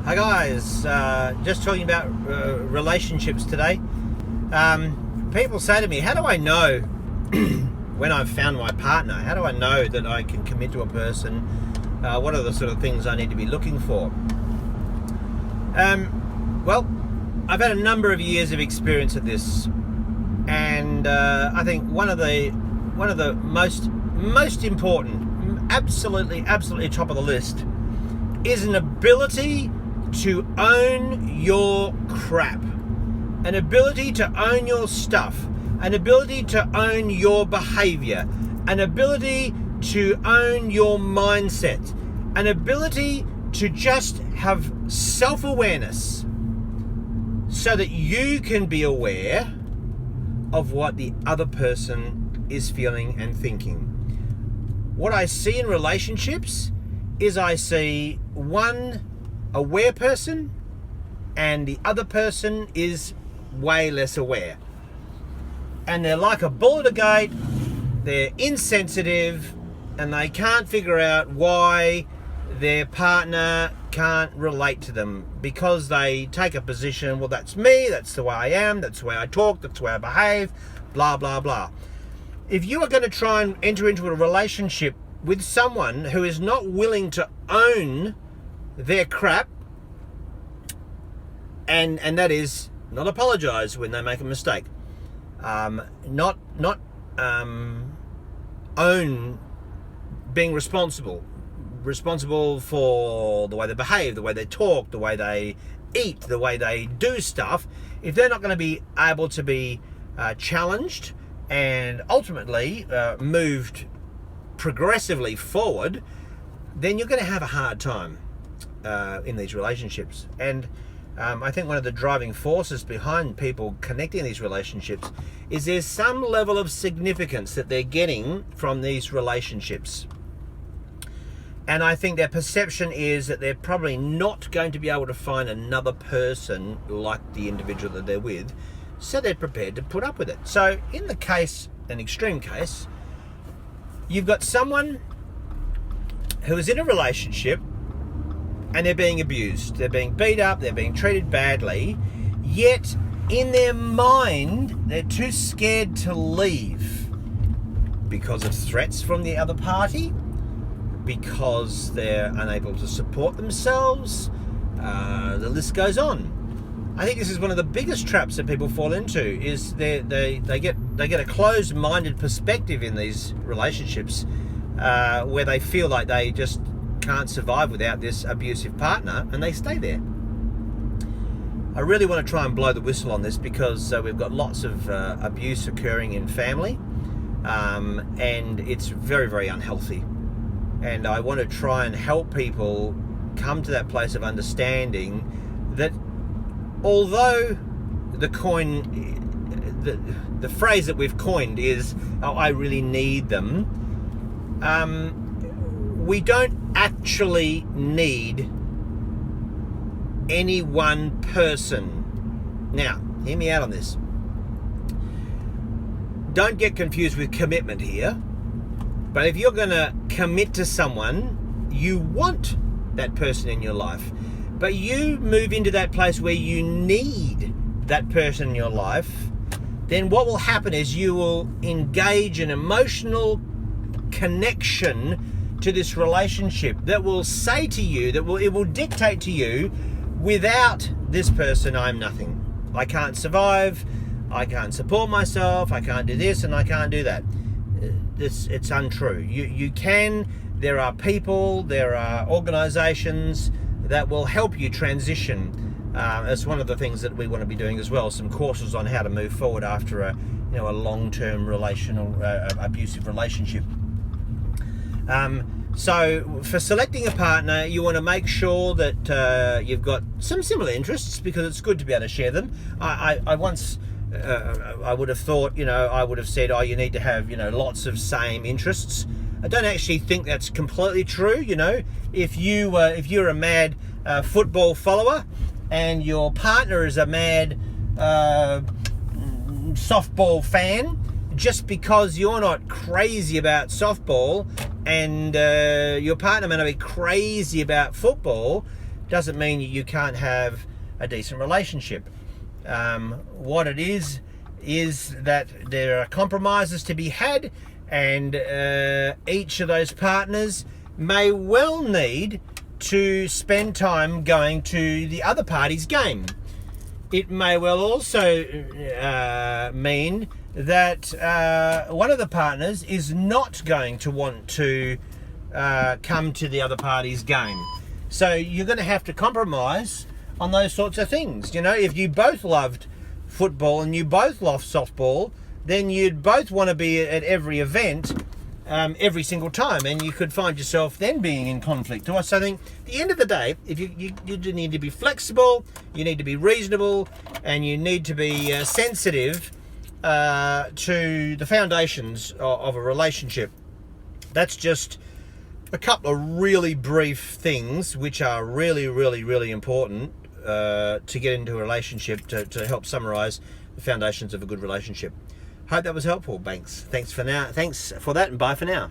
Hi guys, just talking about relationships today. People say to me, how do I know when I've found my partner? How do I know that I can commit to a person? What are the sort of things I need to be looking for? Well, I've had a number of years of experience at this, and I think one of the most important, absolutely top of the list, is an ability to own your crap, an ability to own your stuff, an ability to own your behavior, an ability to own your mindset, an ability to just have self-awareness so that you can be aware of what the other person is feeling and thinking. What I see in relationships is I see one aware person and the other person is way less aware. And they're like a bull at a gate, they're insensitive, and they can't figure out why their partner can't relate to them, because they take a position, well, that's me, that's the way I am, that's the way I talk, that's the way I behave, blah, blah, blah. If you are going to try and enter into a relationship with someone who is not willing to own their crap, and that is not apologize when they make a mistake, not own being responsible for the way they behave, the way they talk, the way they eat, the way they do stuff. If they're not going to be able to be challenged and ultimately moved progressively forward, then you're going to have a hard time in these relationships. And I think one of the driving forces behind people connecting in these relationships is there's some level of significance that they're getting from these relationships. And I think their perception is that they're probably not going to be able to find another person like the individual that they're with, so they're prepared to put up with it. So in the case, an extreme case, you've got someone who is in a relationship and they're being abused, they're being beat up, they're being treated badly, yet in their mind they're too scared to leave because of threats from the other party, because they're unable to support themselves. The list goes on. I think this is one of the biggest traps that people fall into, is they get a closed-minded perspective in these relationships, where they feel like they just can't survive without this abusive partner, and they stay there. I really want to try and blow the whistle on this, because we've got lots of abuse occurring in family, and it's very, very unhealthy. And I want to try and help people come to that place of understanding that although the phrase that we've coined is, oh, I really need them, we don't actually need any one person. Now, hear me out on this. Don't get confused with commitment here. But if you're going to commit to someone, you want that person in your life. But you move into that place where you need that person in your life, then what will happen is you will engage an emotional connection to this relationship that will say to you, it will dictate to you, without this person, I'm nothing. I can't survive, I can't support myself, I can't do this and I can't do that. It's untrue. You can. There are people, there are organisations that will help you transition. It's one of the things that we want to be doing as well. Some courses on how to move forward after a long-term abusive relationship. So for selecting a partner, you want to make sure that you've got some similar interests, because it's good to be able to share them. I once. I would have thought, I would have said, oh, you need to have, lots of same interests. I don't actually think that's completely true. If you're a mad football follower and your partner is a mad softball fan, just because you're not crazy about softball and your partner may not be crazy about football, doesn't mean you can't have a decent relationship. What it is that there are compromises to be had, and each of those partners may well need to spend time going to the other party's game. It may well also mean that one of the partners is not going to want to come to the other party's game. So you're going to have to compromise on those sorts of things. You know, if you both loved football and you both loved softball, then you'd both want to be at every event every single time, and you could find yourself then being in conflict. So I think at the end of the day, if you need to be flexible, you need to be reasonable, and you need to be sensitive to the foundations of a relationship. That's just a couple of really brief things which are really, really, really important to get into a relationship, to help summarize the foundations of a good relationship. Hope that was helpful, Banks. Thanks for now. Thanks for that, and bye for now.